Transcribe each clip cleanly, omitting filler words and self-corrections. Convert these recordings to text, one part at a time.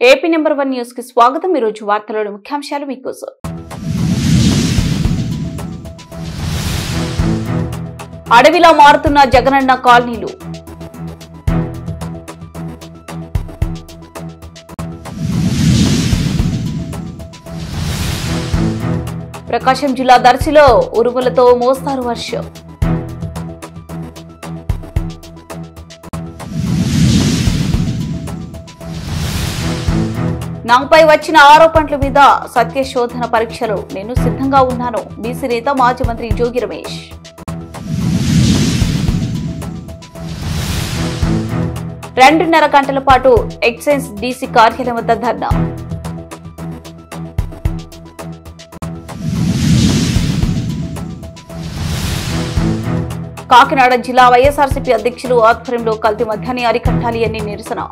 AP number 1 news కి స్వాగతం। ఈ రోజు వార్తలోని ముఖ్యాంశాలు మీకోసం। అడవిలా మారుతున్న జగనన్న కాలనీలు। ప్రకాశం జిల్లా దర్శిలో ఉరుములతో మోస్తారు వర్షం। నాపై వచ్చిన ఆరోపణల మీద సత్యశోధన పరీక్షలు నేను సిద్ధంగా ఉన్నాను। బీసీ నేత మాజీ మంత్రి జోగి రమేష్। రెండున్నర గంటల పాటు ఎక్సైజ్ డీసీ కార్యాలయం వద్ద ధర్నా। కాకినాడ జిల్లా వైఎస్ఆర్సీపీ అధ్యక్షులు ఆధ్వర్యంలో కల్తీ మద్యాన్ని అరికట్టాలి అని నిరసన।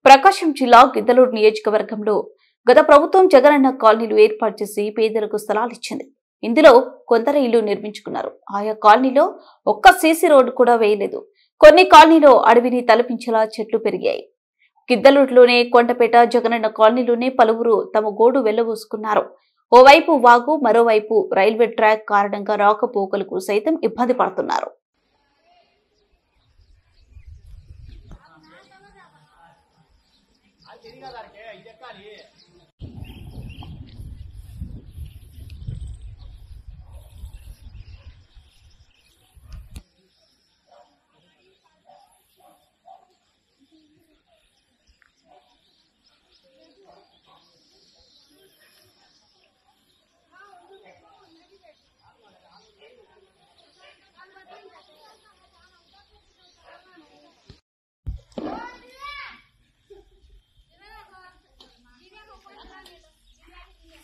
ప్రకాశం జిల్లా గిద్దలూరు నియోజకవర్గంలో గత ప్రభుత్వం జగనన్న కాలనీలు ఏర్పాటు చేసి పేదలకు స్థలాలు ఇచ్చింది। ఇందులో కొందరు ఇల్లు నిర్మించుకున్నారు। ఆయా కాలనీలో ఒక్క సీసీ రోడ్డు కూడా వేయలేదు। కొన్ని కాలనీలో అడవిని తలపించేలా చెట్లు పెరిగాయి। గిద్దలూరులోనే కొండపేట జగనన్న కాలనీలోనే పలువురు తమ గోడు వెళ్లబోసుకున్నారు। ఓవైపు వాగు, మరోవైపు రైల్వే ట్రాక్ కారణంగా రాకపోకలకు సైతం ఇబ్బంది పడుతున్నారు।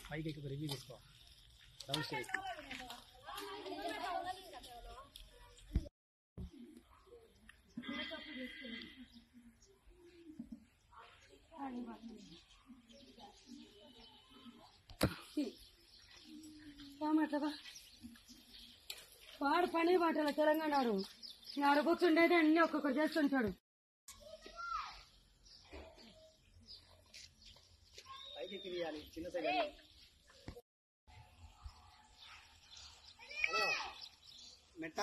పైకి రివ్యూ తీసుకో డౌన్ స్టేజ్ వాడు పని బాటల తెలంగాణ కూర్చుండేది అన్ని ఒక్కొక్కరు చేస్తుంటాడు। మెట్ట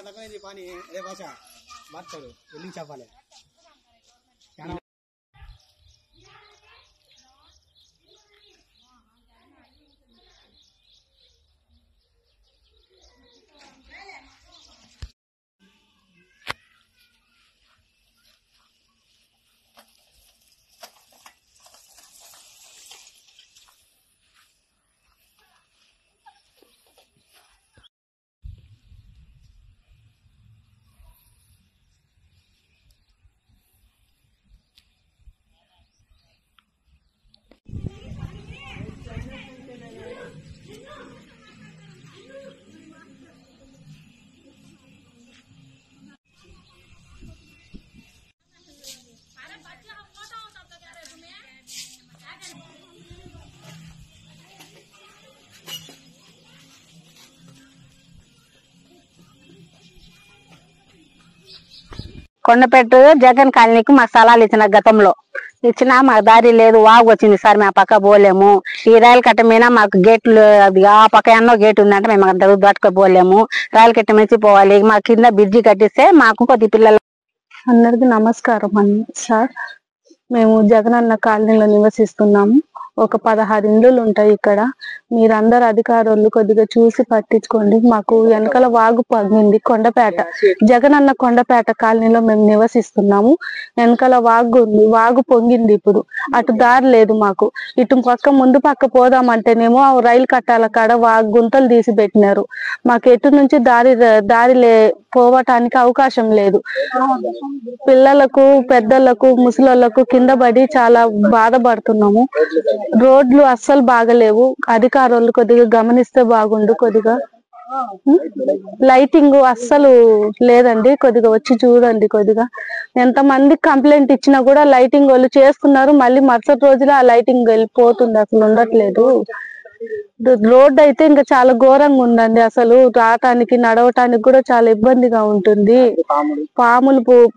తక్కువ పని అదే భాష మాట్లాడు వెళ్ళి చెప్పాలి। కొండపేట జగన్ కాలనీకి మా స్థలాలు ఇచ్చిన గతంలో ఇచ్చినా మాకు దారి లేదు। వాగు వచ్చింది సార్, మేము ఆ పక్క పోలేము। ఈ రైలు కట్ట మీద మాకు గేట్లు ఆ పక్క ఎన్నో గేట్ ఉందంటే మేము అంత దాటుకోపోలేము। రైలు కట్ట మీద పోవాలి। మా కింద బ్రిడ్జి కట్టిస్తే మాకు కొద్ది పిల్లలు। అందరికి నమస్కారం సార్। మేము జగనన్న కాలనీలో నివసిస్తున్నాము। ఒక 16 ఇండ్లు ఉంటాయి ఇక్కడ। మీరందరు అధికారులు కొద్దిగా చూసి పట్టించుకోండి। మాకు వెనకాల వాగు పొంగింది, కొండపేట జగనన్న కొండపేట కాలనీలో మేము నివసిస్తున్నాము। వెనకాల వాగు ఉంది, వాగు పొంగింది। ఇప్పుడు అటు దారి లేదు మాకు। ఇటు పక్క ముందు పక్క పోదామంటేనేమో రైలు కట్టాల కాడ వాగు గుంతలు తీసి పెట్టినారు। మాకు ఎటు నుంచి దారి పోవటానికి అవకాశం లేదు। పిల్లలకు, పెద్దలకు, ముసలోళ్లకు కింద పడి చాలా బాధపడుతున్నాము। రోడ్లు అస్సలు బాగలేవు। అధికారులు కొద్దిగా గమనిస్తే బాగుండు। కొద్దిగా లైటింగ్ అస్సలు లేదండి, కొద్దిగా వచ్చి చూడండి। కొద్దిగా ఎంతమంది కంప్లైంట్ ఇచ్చినా కూడా లైటింగ్ వాళ్ళు చేస్తున్నారు, మళ్ళీ మరుసటి రోజులో ఆ లైటింగ్ వెళ్ళిపోతుంది, అసలు ఉండట్లేదు। రోడ్ అయితే ఇంకా చాలా ఘోరంగా ఉందండి। అసలు రావటానికి నడవటానికి కూడా చాలా ఇబ్బందిగా ఉంటుంది।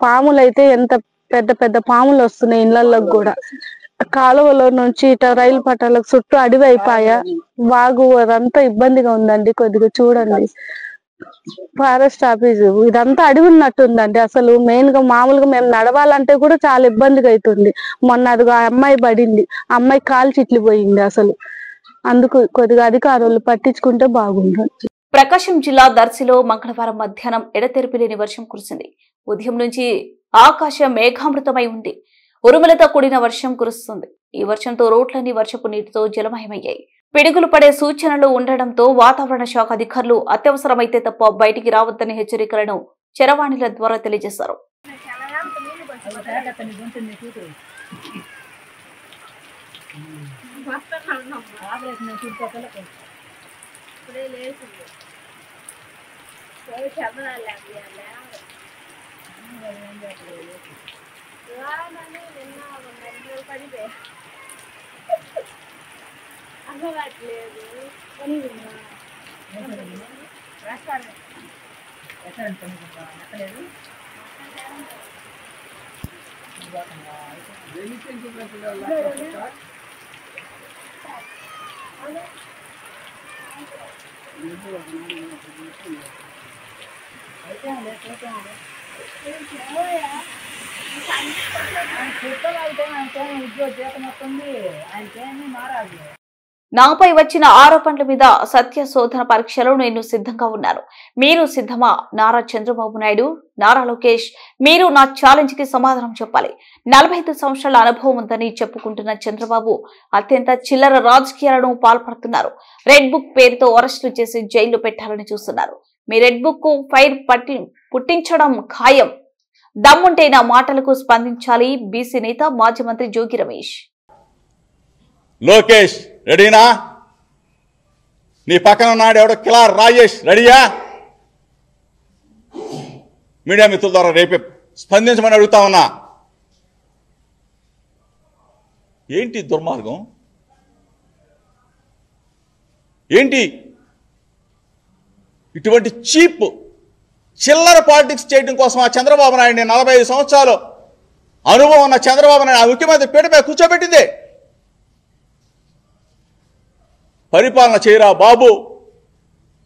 పాములు అయితే ఎంత పెద్ద పెద్ద పాములు వస్తున్నాయి ఇళ్లలోకి కూడా. కాలువలో నుంచి ఇట రైలు పట్టాలకు చుట్టూ అడవి అయిపోయా, వాగు అదంతా ఇబ్బందిగా ఉందండి. కొద్దిగా చూడండి. ఫారెస్ట్ ఆఫీసు ఇదంతా అడవి ఉన్నట్టుందండి. అసలు మెయిన్ గా మామూలుగా మేము నడవాలంటే కూడా చాలా ఇబ్బందిగా అవుతుంది. మొన్న అదిగో ఆ అమ్మాయి పడింది, ఆ అమ్మాయి కాలు చిట్లిపోయింది. అసలు అందుకు కొద్దిగా అధికారులు పట్టించుకుంటే బాగుంటుంది. ప్రకాశం జిల్లా దర్శిలో మంగళవారం మధ్యాహ్నం ఎడతెరిపిలేని వర్షం కురిసింది. ఉదయం నుంచి ఆకాశం మేఘామృతమై ఉంది. ఉరుములతో కూడిన వర్షం కురుస్తుంది. ఈ వర్షంతో రోడ్లన్నీ వర్షపు నీటితో జలమయమయ్యాయి. పిడుగులు పడే సూచనలు ఉండడంతో వాతావరణ శాఖ అధికారులు అత్యవసరమైతే తప్ప బయటికి రావద్దని హెచ్చరికలను చరవాణిల ద్వారా తెలియజేశారు. నాపై వచ్చిన ఆరోపణల మీద సత్య శోధన పరీక్షలో నేను సిద్ధంగా ఉన్నాను. మీరు సిద్ధమా? నారా చంద్రబాబు నాయుడు, నారా లోకేష్, మీరు నా ఛాలెంజ్ కి సమాధానం చెప్పాలి. 45 సంవత్సరాల అనుభవం ఉందని చెప్పుకుంటున్న చంద్రబాబు అత్యంత చిల్లర రాజకీయాలను పాల్పడుతున్నారు. రెడ్ బుక్ పేరుతో అరెస్టులు చేసి జైల్లో పెట్టాలని చూస్తున్నారు. మీ రెడ్ బుక్ కు ఫైర్ పుట్టించడం ఖాయం. దమ్ముంటే నా మాటలకు స్పందించాలి. బీసీ నేత మాజీ మంత్రి జోగి రమేష్. లోకేష్ రెడీనా? నీ పక్కన ఉన్నాడు ఎవడో కిలార్ రాజేష్ రెడీయా? మీడియా మిత్రుల ద్వారా రేపే స్పందించమని అడుగుతా ఉన్నా. ఏంటి దుర్మార్గం? ఏంటి ఇటువంటి చీప్ చిల్లర పాలిటిక్స్ చేయడం కోసం ఆ చంద్రబాబు నాయుడిని 45 సంవత్సరాలు అనుభవం ఉన్న చంద్రబాబు నాయుడు ఆ ముఖ్యమంత్రి పీటపై కూర్చోబెట్టింది. పరిపాలన చేయరా బాబు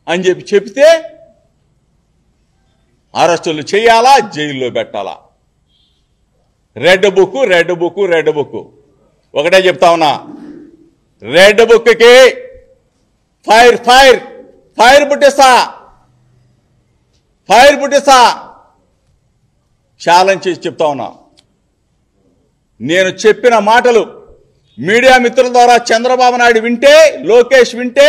అని చెప్తే అరెస్టులు చేయాలా, జైల్లో పెట్టాలా? Red book red book red book ఒకటే చెప్తా ఉన్నా. రెడ్ బుక్కి ఫైర్ ఫైర్ ఫైర్ పుట్టిస్తా, ఫైర్ పుట్టిస్తా ఛాలెంజ్ చేసి చెప్తా ఉన్నా. నేను చెప్పిన మాటలు మీడియా మిత్రుల ద్వారా చంద్రబాబు నాయుడు వింటే, లోకేష్ వింటే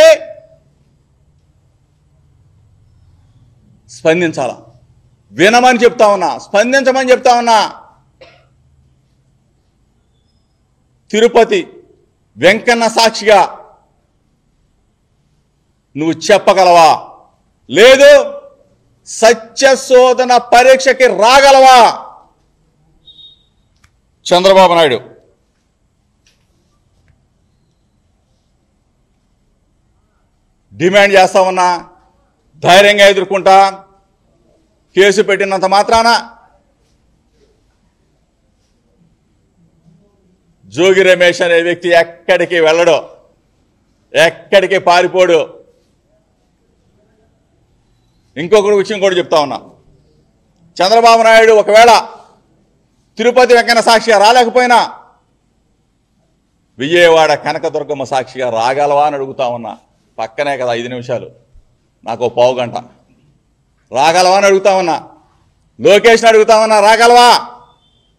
స్పందించాలా? వినమని చెప్తా ఉన్నా, స్పందించమని చెప్తా ఉన్నా. తిరుపతి వెంకన్న సాక్షిగా నువ్వు చెప్పగలవా? లేదు సత్యశోధన పరీక్షకి రాగలవా? చంద్రబాబు నాయుడు డిమాండ్ చేస్తా ఉన్నా, ధైర్యంగా ఎదుర్కొంటా. కేసు పెట్టినంత మాత్రాన జోగి రమేష్ అనే వ్యక్తి ఎక్కడికి వెళ్ళడు, ఎక్కడికి పారిపోడు. ఇంకొకటి విషయం కూడా చెప్తా ఉన్నా. చంద్రబాబు నాయుడు ఒకవేళ తిరుపతి వెంకన్న సాక్షిగా రాలేకపోయినా విజయవాడ కనకదుర్గమ్మ సాక్షిగా రాగలవా అని అడుగుతా ఉన్నా. పక్కనే కదా 5 నిమిషాలు, నాకు పావు గంట. రాగలవా అని అడుగుతా ఉన్నా. లోకేష్ని అడుగుతా ఉన్నా, రాగలవా?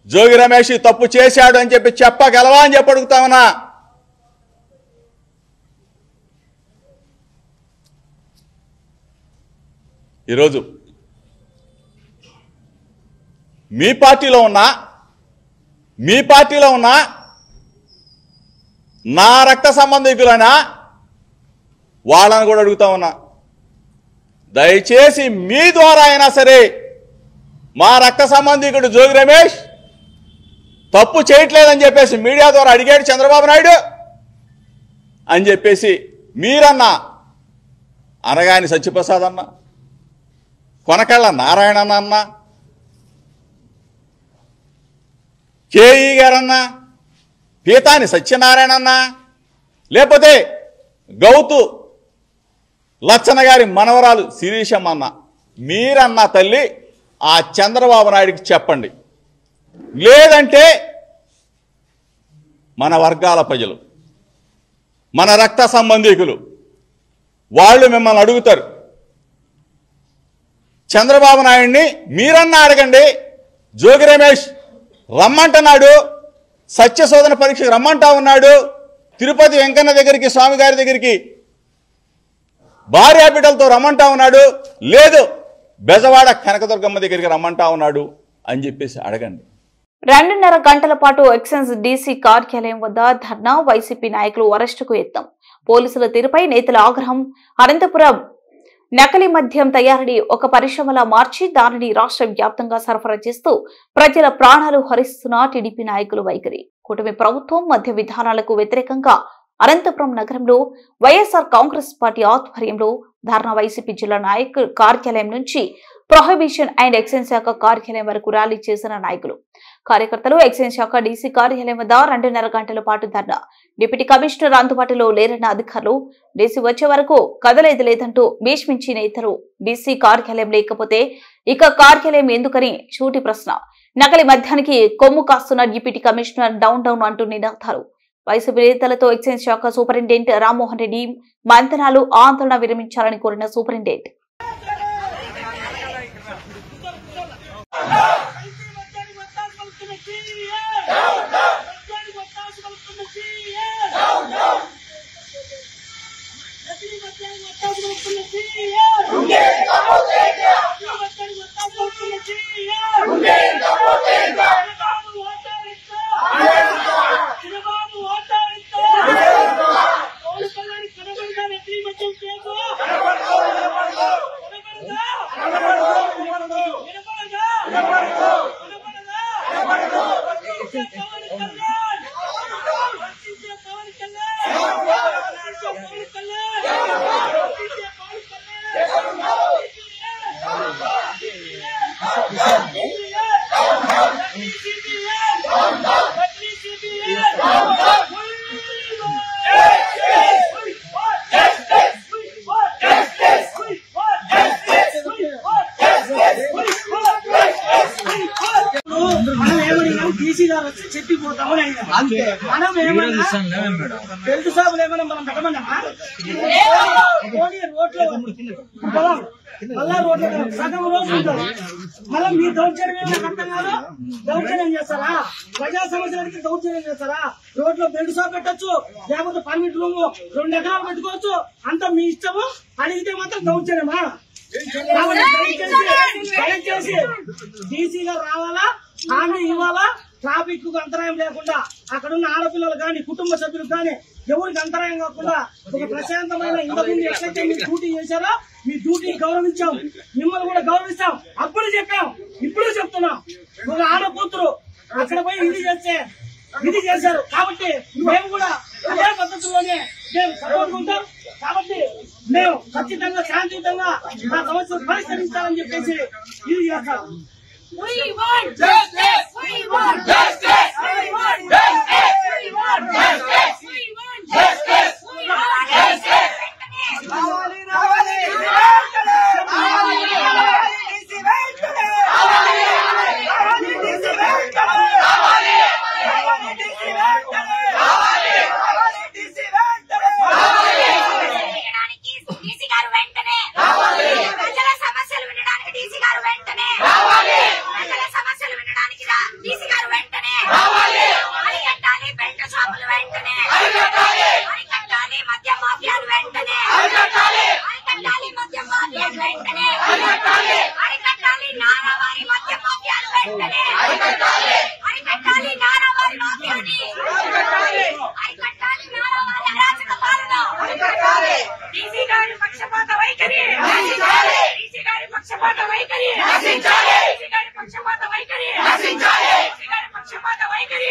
జోగి రమేష్ తప్పు చేశాడు అని చెప్పి చెప్పగలవా అని చెప్పి అడుగుతా ఉన్నా. ఈరోజు మీ పార్టీలో ఉన్నా నా రక్త సంబంధికులైనా వాళ్ళని కూడా అడుగుతా ఉన్నా, దయచేసి మీ ద్వారా అయినా సరే మా రక్త సంబంధికుడు జోగి రమేష్ తప్పు చేయట్లేదని చెప్పేసి మీడియా ద్వారా అడిగాడు చంద్రబాబు నాయుడు అని చెప్పేసి మీరన్నా, అనగాని సత్యప్రసాద్ అన్న, కొనకళ్ళ నారాయణ అన్న, కేఈ గారన్నా, పీతాని సత్యనారాయణ అన్నా, లేకపోతే గౌతు లచ్చన్న గారి మనవరాలు శిరీషమ్మ అన్న, మీరన్నా తల్లి ఆ చంద్రబాబు నాయుడికి చెప్పండి. లేదంటే మన వర్గాల ప్రజలు, మన రక్త సంబంధీకులు వాళ్ళు మిమ్మల్ని అడుగుతారు. చంద్రబాబు నాయుడిని మీరన్నా అడగండి. జోగి రమేష్ రమ్మంటున్నాడు, సత్యశోధన పరీక్షకు రమ్మంటా ఉన్నాడు, తిరుపతి వెంకన్న దగ్గరికి, స్వామి గారి దగ్గరికి భార్యా బిడ్డలతో రమ్మంటా ఉన్నాడు, లేదు బెజవాడ కనకదుర్గమ్మ దగ్గరికి రమ్మంటా ఉన్నాడు అని చెప్పేసి అడగండి. 2.5 గంటల పాటు ఎక్సైజ్ డీసీ కార్యాలయం వద్ద ధర్నా, వైసీపీ నాయకులు అరెస్టుకు యత్నం, పోలీసుల తీరుపై నేతల ఆగ్రహం. అనంతపురం నకిలీ మద్యం తయారీని ఒక పరిశ్రమలా మార్చి దానిని రాష్ట్ర వ్యాప్తంగా సరఫరా చేస్తూ ప్రజల ప్రాణాలు హరిస్తున్న టీడీపీ నాయకులు వైఖరి. కూటమి ప్రభుత్వం మద్య విధానాలకు వ్యతిరేకంగా అనంతపురం నగరంలో వైఎస్ఆర్ కాంగ్రెస్ పార్టీ ఆధ్వర్యంలో ధర్నా, వైసీపీ జిల్లా నాయకుల కార్యాలయం నుంచి ప్రొహిబిషన్ అండ్ ఎక్సైజ్ శాఖ కార్యాలయం వరకు ర్యాలీ చేసిన నాయకులు, కార్యకర్తలు ఎక్సైజ్ శాఖ డీసీ కార్యాలయం వద్ద 2.5 గంటల పాటు ధర్నా. డిప్యూటీ కమిషనర్ అందుబాటులో లేరన్న అధికారులు, డీసీ వచ్చే వరకు కదలేదు లేదంటూ భీష్మించి నేతలు. డీసీ కార్యాలయం లేకపోతే ఇక కార్యాలయం ఎందుకని సూటి ప్రశ్న. నకిలీ మద్యానికి కొమ్ము కాస్తున్న డిప్యూటీ కమిషనర్ డౌన్ అంటూ నినాదాలు. వైసీపీ నేతలతో ఎక్సైజ్ శాఖ సూపరింటెండెంట్ రామ్మోహన్ రెడ్డి మంతనాలు, ఆందోళన విరమించాలని కోరిన సూపరింటెండెంట్. చెప్పిపోతామని మనం ఏమన్నా తెలుగు సాగులు ఏమన్నా మనం పెట్టమన్నామా? రోడ్లో మళ్ళా రోడ్లు సగం రోజు ఉంటుంది. మళ్ళీ మీ దౌర్జన్యం ఏమైనా అర్థం కాదు. దౌర్జన్యం చేస్తారా? ప్రజా సమస్యలకి దౌర్జన్యం చేస్తారా? రోడ్లో బెల్ట్ షాప్ పెట్టచ్చు, లేకపోతే పర్మిట్ రూమ్ 2 ఎకరాలు పెట్టుకోవచ్చు, అంత మీ ఇష్టము. అడిగితే మాత్రం దౌర్జన్యమా? దయచేసి డీసీ గారు రావాలా, హామీ ఇవ్వాలా. ట్రాఫిక్ కు అంతరాయం లేకుండా అక్కడున్న ఆడపిల్లలు కానీ, కుటుంబ సభ్యులు కానీ ఎవరికి అంతరాయం కాకుండా ఒక ప్రశాంతమైన ఇంతకుముందు ఎట్లయితే మీరు డ్యూటీ చేశారో మీ డ్యూటీ గౌరవించాం, మిమ్మల్ని కూడా గౌరవిస్తాం. అప్పుడు చెప్పాం, ఇప్పుడు చెప్తున్నాం. ఒక ఆడకూతురు అక్కడ పోయి ఇది చేశారు కాబట్టి మేము కూడా అదే పద్ధతిలోనే మేము సపోర్ట్ ఉంటాం. కాబట్టి మేము ఖచ్చితంగా శాంతియుతంగా ఆ సమస్యను పరిష్కరించాలని చెప్పేసి ఇది చేస్తాం. We want justice! We want justice! We want justice! We want justice! We want justice! We want justice! రావాలి రావాలి రావాలి రావాలి డీసీ వెంటనే రావాలి రావాలి డీసీ వెంటనే రావాలి రావాలి డీసీ వెంటనే రావాలి రావాలి డీసీ వెంటనే రావాలి వినడానికి డీసీ గారు వెంటనే రావాలి ప్రజల సమస్యలు వినడానికి డీసీ గారు వెంటనే రావాలి ప్రజల సమస్యలు వినడానికి డీసీ గారు వెంటనే రావాలి అరికట్టాలి బెల్ట్ షాపులు వెంటనే అరికట్టాలి మద్య మాఫియాలు వెంటనే అరికట్టాలి మద్య మాఫియాలు వెంటనే అరికట్టాలి నారావారి మద్య మాఫియాలు వెంటనే అరికట్టాలి నారావారి మాఫియాని అరికట్టాలి నారావారి అరాచక పాలన డీసీ గారి పక్షపాత వైఖరి డీసీ గారి పక్షపాత వైఖరి డీసీ గారి పక్షపాత వైఖరి డీసీ గారి పక్షపాత వైఖరి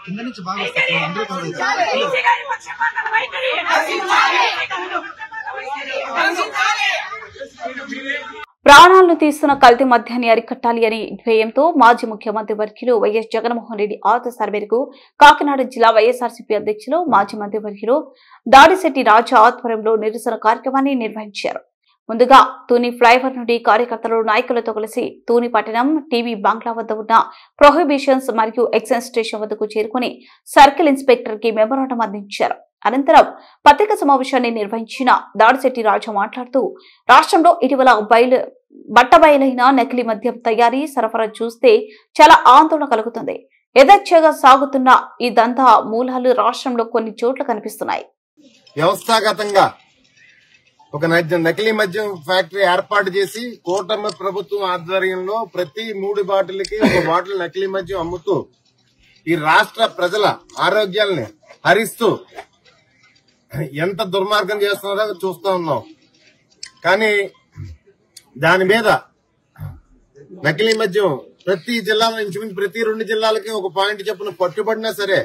కింద నుంచి బాగా డీసీ గారి పక్షపాత వైఖరి ప్రాణాలను తీస్తున్న కల్తీ మద్యాన్ని అరికట్టాలి అని ధ్యేయంతో మాజీ ముఖ్యమంత్రి వర్యులు వైఎస్ జగన్మోహన్ రెడ్డి ఆదేశాల మేరకు కాకినాడ జిల్లా వైఎస్ఆర్సీపీ అధ్యక్షులు మాజీ మంత్రి వర్యులు దాడిశెట్టి రాజా ఆధ్వర్యంలో నిరసన కార్యక్రమాన్ని నిర్వహించారు. ముందుగా తూని ఫ్లైఓవర్ నుండి కార్యకర్తలు నాయకులతో కలిసి తూని పట్టణం టీవీ బంగ్లా వద్ద ఉన్న ప్రొహిబిషన్స్ మరియు ఎక్సైజ్ స్టేషన్ వద్దకు చేరుకుని సర్కిల్ ఇన్స్పెక్టర్ కి మెమోరాండం అందించారు. అనంతరం పత్రికా సమావేశాన్ని నిర్వహించిన దాడిశెట్టి రాజా మాట్లాడుతూ రాష్ట్రంలో ఇటీవల బట్టబయలైన నకిలీ మద్యం తయారీ సరఫరా చూస్తే చాలా ఆందోళన కలుగుతుంది. యథేచ్ఛగా సాగుతున్న ఈ దందా మూలాలు రాష్ట్రంలో కొన్ని చోట్ల కనిపిస్తున్నాయి. వ్యవస్థాగతంగా ఒక నకిలీ మద్యం ఫ్యాక్టరీ ఏర్పాటు చేసి కూటమి ప్రభుత్వం ఆధ్వర్యంలో ప్రతి 3 బాటిల్కి 1 బాటిల్ నకిలీ మద్యం అమ్ముతూ ఈ రాష్ట్ర ప్రజల ఆరోగ్యాలని హరిస్తూ ఎంత దుర్మార్గం చేస్తున్నారో చూస్తూ ఉన్నాం. కానీ దాని మీద నకిలీ మద్యం ప్రతి జిల్లాలో ఇంచుమించు ప్రతి 2 జిల్లాలకి ఒక పాయింట్ చొప్పున పట్టుబడినా సరే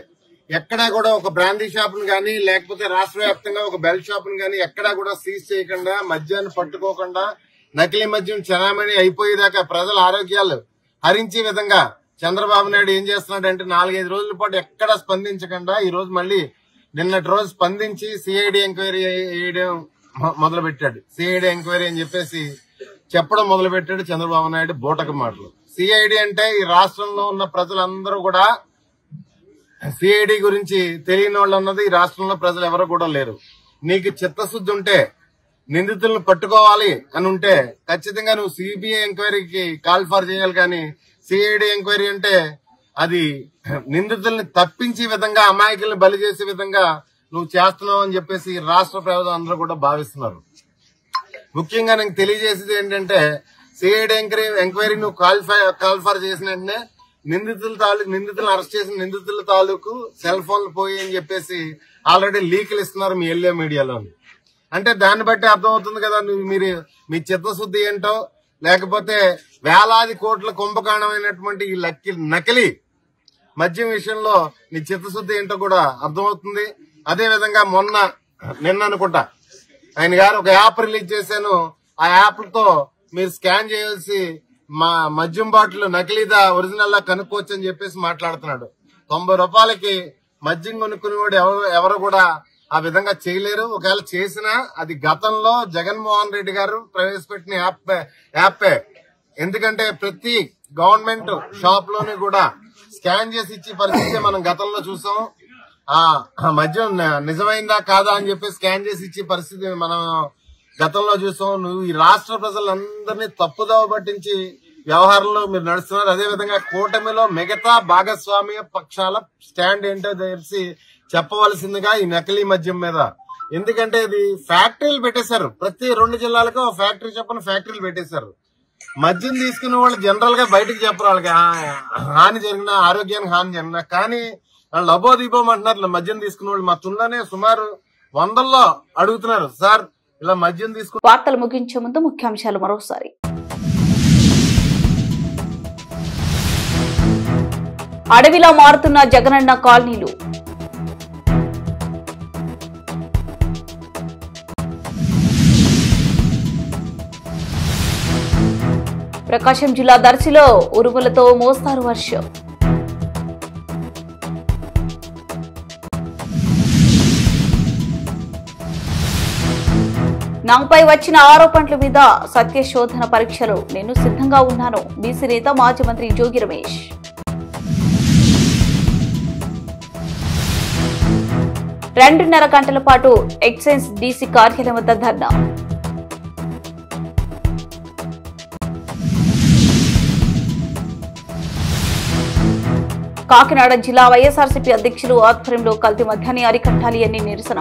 ఎక్కడా కూడా ఒక బ్రాందీ షాపును గానీ లేకపోతే రాష్ట్ర వ్యాప్తంగా ఒక బెల్ట్ షాపును గానీ ఎక్కడా కూడా సీజ్ చేయకుండా మద్యాన్ని పట్టుకోకుండా నకిలీ మద్యం చలామణి అయిపోయేదాకా ప్రజల ఆరోగ్యాలు హరించే విధంగా చంద్రబాబు నాయుడు ఏం చేస్తున్నాడంటే 4-5 రోజుల పాటు ఎక్కడా స్పందించకుండా ఈ రోజు మళ్ళీ నిన్నటి రోజు స్పందించి సిఐడి ఎంక్వైరీ చేయడం మొదలుపెట్టాడు. సిఐడి ఎంక్వైరీ అని చెప్పేసి చెప్పడం మొదలుపెట్టాడు చంద్రబాబు నాయుడు బూటక మాటలు. సిఐడి అంటే ఈ రాష్ట్రంలో ఉన్న ప్రజలందరూ కూడా సిఐడి గురించి తెలియని వాళ్ళు అన్నది ఈ రాష్ట్రంలో ప్రజలు ఎవరు కూడా లేరు. నీకు చిత్తశుద్ధి ఉంటే నిందితులను పట్టుకోవాలి అని ఉంటే ఖచ్చితంగా నువ్వు సిబిఐ ఎంక్వైరీకి కాల్ ఫర్ చేయాలి. కానీ సిఐడి ఎంక్వైరీ అంటే అది నిందితుల్ని తప్పించే విధంగా అమాయకుల్ని బలి చేసే విధంగా నువ్వు చేస్తున్నావు అని చెప్పేసి రాష్ట్ర ప్రజలు అందరూ కూడా భావిస్తున్నారు. ముఖ్యంగా నేను తెలియజేసేది ఏంటంటే సిఐడి ఎంక్వైరీ నువ్వు కాల్ ఫర్ చేసిన వెంటనే నిందితులను అరెస్ట్ చేసిన నిందితుల తాలూకు సెల్ ఫోన్లు పోయి అని చెప్పేసి ఆల్రెడీ లీకులు ఇస్తున్నారు మీ ఎల్లో మీడియాలో. అంటే దాన్ని బట్టి అర్థమవుతుంది కదా మీరు మీ చిత్తశుద్ధి ఏంటో, లేకపోతే వేలాది కోట్ల కుంభకాండమైనటువంటి ఈ నకిలీ మద్యం విషయంలో నీ చిత్తశుద్ధి ఏంటో కూడా అర్థమవుతుంది. అదే విధంగా నిన్న అనుకుంటా ఆయన గారు ఒక యాప్ రిలీజ్ చేశాను. ఆ యాప్ తో మీరు స్కాన్ చేయాల్సి మా మద్యం బాటిల్ నకిలీదా ఒరిజినల్ కనుక్కోవచ్చు అని చెప్పేసి మాట్లాడుతున్నాడు. 90 రూపాయలకి మద్యం కొనుక్కునేవాడు ఎవరు కూడా ఆ విధంగా చేయలేరు. ఒకవేళ చేసినా అది గతంలో జగన్మోహన్ రెడ్డి గారు ప్రవేశపెట్టిన యాపే. ఎందుకంటే ప్రతి గవర్నమెంట్ షాప్ లోని కూడా స్కాన్ చేసి ఇచ్చే పరిస్థితి మనం గతంలో చూసాం. ఆ మద్యం నిజమైందా కాదా అని చెప్పి స్కాన్ చేసి ఇచ్చే పరిస్థితి మనం గతంలో చూసాం. నువ్వు ఈ రాష్ట్ర ప్రజలందరినీ తప్పుదోవ పట్టించి వ్యవహారంలో మీరు నడుస్తున్నారు. అదేవిధంగా కూటమిలో మిగతా భాగస్వామ్య పక్షాల స్టాండ్ ఏంటో తెలిసి చెప్పవలసిందిగా ఈ నకిలీ మద్యం మీద. ఎందుకంటే ఇది ఫ్యాక్టరీలు పెట్టేశారు. ప్రతి 2 జిల్లాలకు ఫ్యాక్టరీ చొప్పున ఫ్యాక్టరీలు పెట్టేశారు. మద్యం తీసుకునే వాళ్ళు జనరల్ గా బయటకు చెప్పరు వాళ్ళకి హాని జరిగినా, ఆరోగ్యానికి హాని జరిగినా. కానీ వాళ్ళు అబోదీపం అంటున్నారు. మద్యం తీసుకునే వాళ్ళు మా తుండనే సుమారు 100లో అడుగుతున్నారు, సార్ ఇలా మద్యం తీసుకు. వార్తలు ముగించే ముందు ముఖ్యాంశాలు మరోసారి. అడవిలో మారుతున్న జగనన్న కాలనీలు. ప్రకాశం జిల్లా దర్శిలో ఉరుములతో మోస్తారు వర్షం. నాపై వచ్చిన ఆరోపణల మీద సత్యశోధన పరీక్షలు నేను సిద్ధంగా ఉన్నాను. బీసీ నేత మాజీ మంత్రి జోగి రమేష్. రెండున్నర గంటల పాటు ఎక్సైజ్ డీసీ కార్యాలయం వద్ద ధర్నా. కాకినాడ జిల్లా వైఎస్ఆర్సీపీ అధ్యక్షులు ఆధ్వర్యంలో కల్తీ మద్యాన్ని అరికట్టాలి అని నిరసన.